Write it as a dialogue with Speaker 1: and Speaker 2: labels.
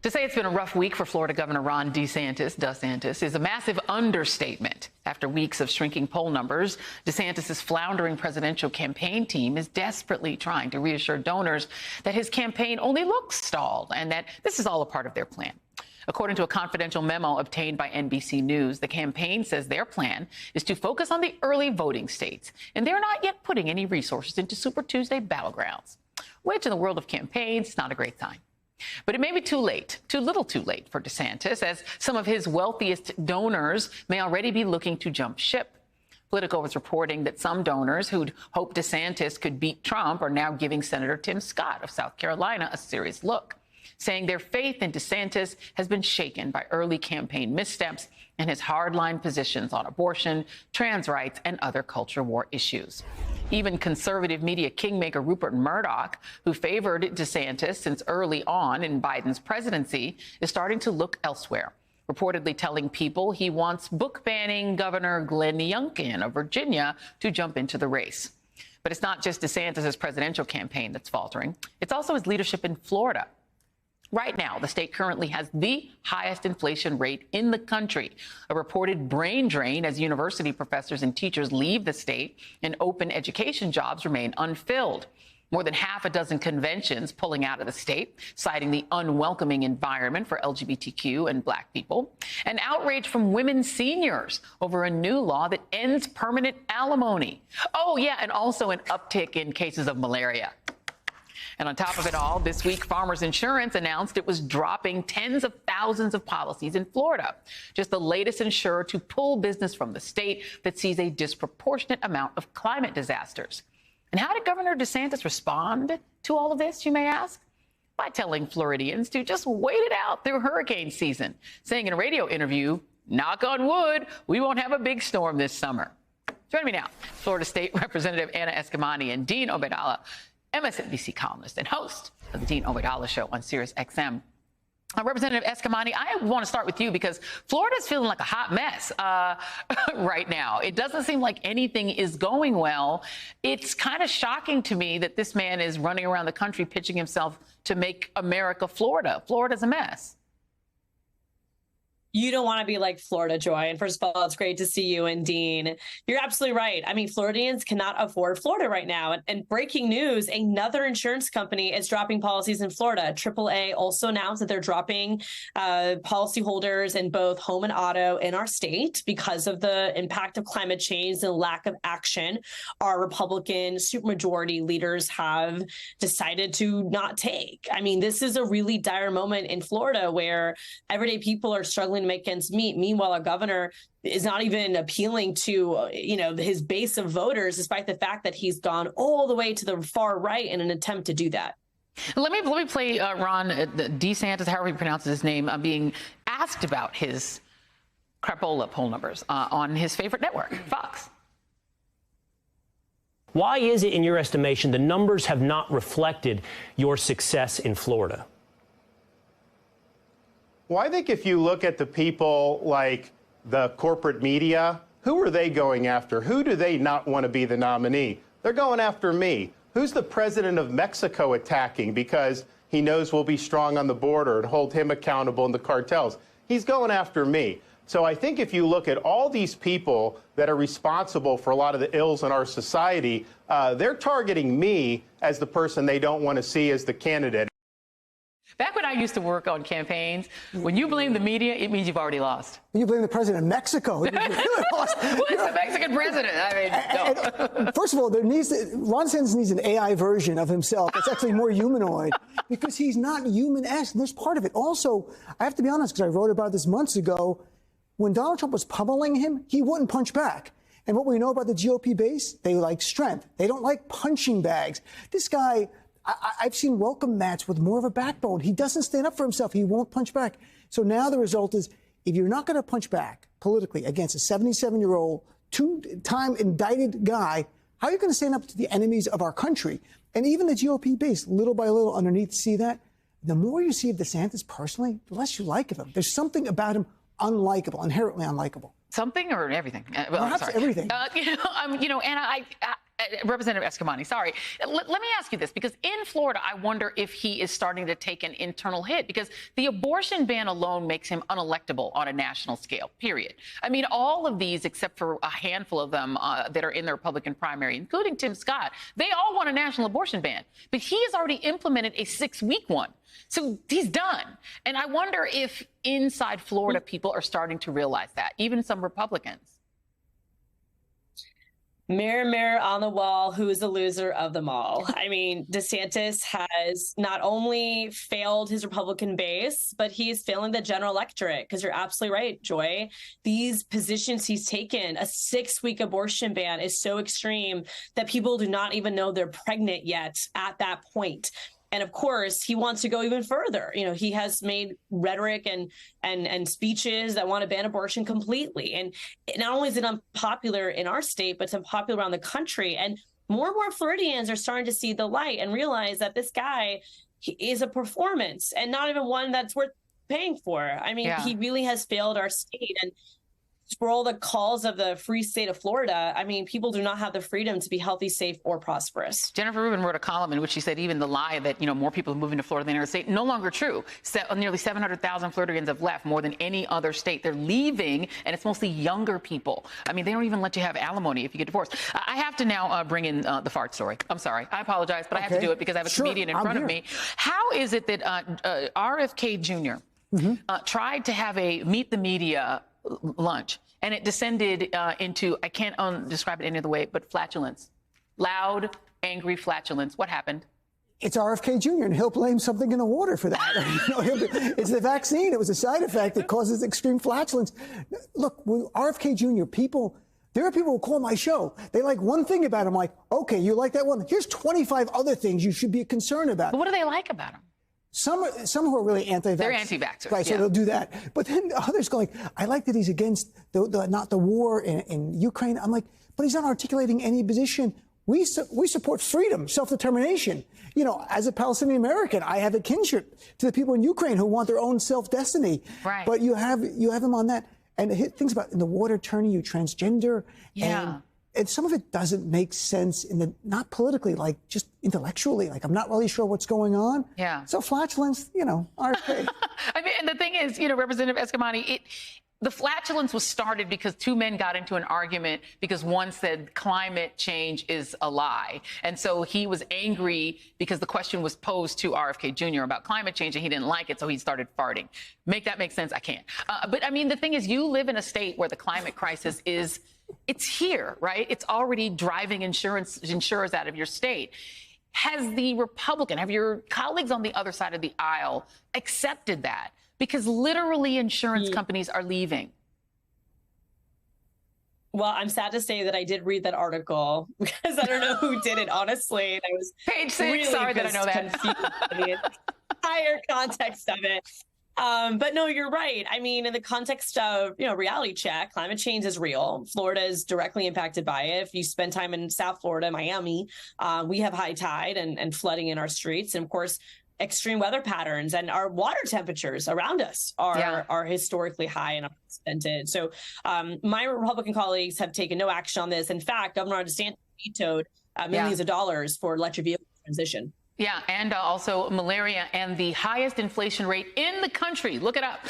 Speaker 1: To say it's been a rough week for Florida Governor Ron DeSantis is a massive understatement. After weeks of shrinking poll numbers, DeSantis' floundering presidential campaign team is desperately trying to reassure donors that his campaign only looks stalled and that this is all a part of their plan. According to a confidential memo obtained by NBC News, the campaign says their plan is to focus on the early voting states, and they're not yet putting any resources into Super Tuesday battlegrounds, which in the world of campaigns is not a great sign. But it may be too late, too little too late for DeSantis, as some of his wealthiest donors may already be looking to jump ship. Politico is reporting that some donors who'd hoped DeSantis could beat Trump are now giving Senator Tim Scott of South Carolina a serious look, saying their faith in DeSantis has been shaken by early campaign missteps and his hardline positions on abortion, trans rights, and other culture war issues. Even conservative media kingmaker Rupert Murdoch, who favored DeSantis since early on in Biden's presidency, is starting to look elsewhere, reportedly telling People he wants book-banning Governor Glenn Youngkin of Virginia to jump into the race. But it's not just DeSantis' presidential campaign that's faltering. It's also his leadership in Florida. Right now, the state currently has the highest inflation rate in the country, a reported brain drain as university professors and teachers leave the state and open education jobs remain unfilled. More than half a dozen conventions pulling out of the state, citing the unwelcoming environment for LGBTQ and Black people, and outrage from women seniors over a new law that ends permanent alimony. Oh, yeah, and also an uptick in cases of malaria. And on top of it all, this week, Farmers Insurance announced it was dropping tens of thousands of policies in Florida, just the latest insurer to pull business from the state that sees a disproportionate amount of climate disasters. And how did Governor DeSantis respond to all of this, you may ask? By telling Floridians to just wait it out through hurricane season, saying in a radio interview, knock on wood, we won't have a big storm this summer. Joining me now, Florida State Representative Anna Eskamani and Dean Obeidallah, MSNBC columnist and host of the Dean Obeidallah Show on Sirius XM. Representative Eskamani, I want to start with you because Florida's feeling like a hot mess right now. It doesn't seem like anything is going well. It's kind of shocking to me that this man is running around the country pitching himself to make America Florida. Florida's a mess.
Speaker 2: You don't want to be like Florida, Joy. And first of all, it's great to see you and Dean. You're absolutely right. I mean, Floridians cannot afford Florida right now. And breaking news, another insurance company is dropping policies in Florida. AAA also announced that they're dropping policyholders in both home and auto in our state because of the impact of climate change and lack of action our Republican supermajority leaders have decided to not take. I mean, this is a really dire moment in Florida where everyday people are struggling to make ends meet. Meanwhile, our governor is not even appealing to, his base of voters, despite the fact that he's gone all the way to the far right in an attempt to do that.
Speaker 1: Let me play Ron DeSantis, however he pronounces his name, being asked about his crapola poll numbers on his favorite network, Fox.
Speaker 3: Why is it, in your estimation, the numbers have not reflected your success in Florida?
Speaker 4: Well, I think if you look at the people like the corporate media, who are they going after? Who do they not want to be the nominee? They're going after me. Who's the president of Mexico attacking because he knows we'll be strong on the border and hold him accountable in the cartels? He's going after me. So I think if you look at all these people that are responsible for a lot of the ills in our society, they're targeting me as the person they don't want to see as the candidate.
Speaker 1: Back when I used to work on campaigns, when you blame the media, it means you've already lost.
Speaker 5: When you blame the president of Mexico, you really lost.
Speaker 1: What's the Mexican president? I mean, no.
Speaker 5: First of all, Ron DeSantis needs an AI version of himself that's actually more humanoid because he's not human-esque. And there's part of it. Also, I have to be honest, because I wrote about this months ago, when Donald Trump was pummeling him, he wouldn't punch back. And what we know about the GOP base, they like strength. They don't like punching bags. This guy, I've seen welcome mats with more of a backbone. He doesn't stand up for himself. He won't punch back. So now the result is, if you're not going to punch back politically against a 77-year-old, two-time indicted guy, how are you going to stand up to the enemies of our country? And even the GOP base, little by little underneath, see that. The more you see of DeSantis personally, the less you like of him. There's something about him unlikable, inherently unlikable.
Speaker 1: Something or everything?
Speaker 5: Perhaps everything.
Speaker 1: Anna, Representative Escamani, sorry. Let me ask you this, because in Florida, I wonder if he is starting to take an internal hit, because the abortion ban alone makes him unelectable on a national scale, period. I mean, all of these, except for a handful of them that are in the Republican primary, including Tim Scott, they all want a national abortion ban. But he has already implemented a 6-week one. So he's done. And I wonder if inside Florida, people are starting to realize that, even some Republicans.
Speaker 2: Mirror, mirror on the wall, who is the loser of them all? I mean, DeSantis has not only failed his Republican base, but he's failing the general electorate. Because you're absolutely right, Joy. These positions he's taken, a 6-week abortion ban, is so extreme that people do not even know they're pregnant yet at that point. And of course, he wants to go even further. You know, he has made rhetoric and speeches that want to ban abortion completely. And not only is it unpopular in our state, but it's unpopular around the country. And more Floridians are starting to see the light and realize that this guy is a performance and not even one that's worth paying for. I mean, he really has failed our state. And for all the calls of the free state of Florida, I mean, people do not have the freedom to be healthy, safe, or prosperous.
Speaker 1: Jennifer Rubin wrote a column in which she said even the lie that, you know, more people are moving to Florida than the United States, no longer true. Nearly 700,000 Floridians have left, more than any other state. They're leaving, and it's mostly younger people. I mean, they don't even let you have alimony if you get divorced. I have to now bring in the fart story. I'm sorry. I apologize, but I have to do it because I have a comedian in front of me. How is it that RFK Jr. Tried to have a Meet the Media lunch, and it descended into, I can't describe it any other way, but flatulence. Loud, angry flatulence. What happened?
Speaker 5: It's RFK Jr., and he'll blame something in the water for that. It's the vaccine. It was a side effect that causes extreme flatulence. Look, RFK Jr., there are people who call my show. They like one thing about him, like, okay, you like that one? Here's 25 other things you should be concerned about.
Speaker 1: But what do they like about him?
Speaker 5: Some who are really anti-vax.
Speaker 1: They're anti-vaxxers.
Speaker 5: Right, so they'll do that. But then others go like, I like that he's against not the war in Ukraine. I'm like, but he's not articulating any position. We support freedom, self-determination. You know, as a Palestinian American, I have a kinship to the people in Ukraine who want their own self-destiny.
Speaker 1: Right.
Speaker 5: But you have him on that. And things about in the water turning you transgender.
Speaker 1: Yeah.
Speaker 5: And some of it doesn't make sense not politically, like just intellectually. Like, I'm not really sure what's going on.
Speaker 1: Yeah.
Speaker 5: So flatulence, you know, RFK.
Speaker 1: I mean, and the thing is, you know, Representative Escamani, the flatulence was started because two men got into an argument because one said climate change is a lie. And so he was angry because the question was posed to RFK Jr. about climate change and he didn't like it. So he started farting. Make that make sense? I can't. But I mean, the thing is, you live in a state where the climate crisis it's here, right? It's already driving insurers out of your state. Have your colleagues on the other side of the aisle accepted that? Because literally insurance companies are leaving.
Speaker 2: Well, I'm sad to say that I did read that article because I don't know who did it, honestly. And I was
Speaker 1: Page 6,
Speaker 2: really
Speaker 1: sorry that I know that.
Speaker 2: Confused by the entire context of it. But no, you're right. I mean, in the context of, you know, reality check, climate change is real. Florida is directly impacted by it. If you spend time in South Florida, Miami, we have high tide and flooding in our streets. And of course, extreme weather patterns and our water temperatures around us are historically high and unprecedented. So my Republican colleagues have taken no action on this. In fact, Governor DeSantis vetoed millions of dollars for electric vehicle transition.
Speaker 1: Yeah, and also malaria and the highest inflation rate in the country. Look it up.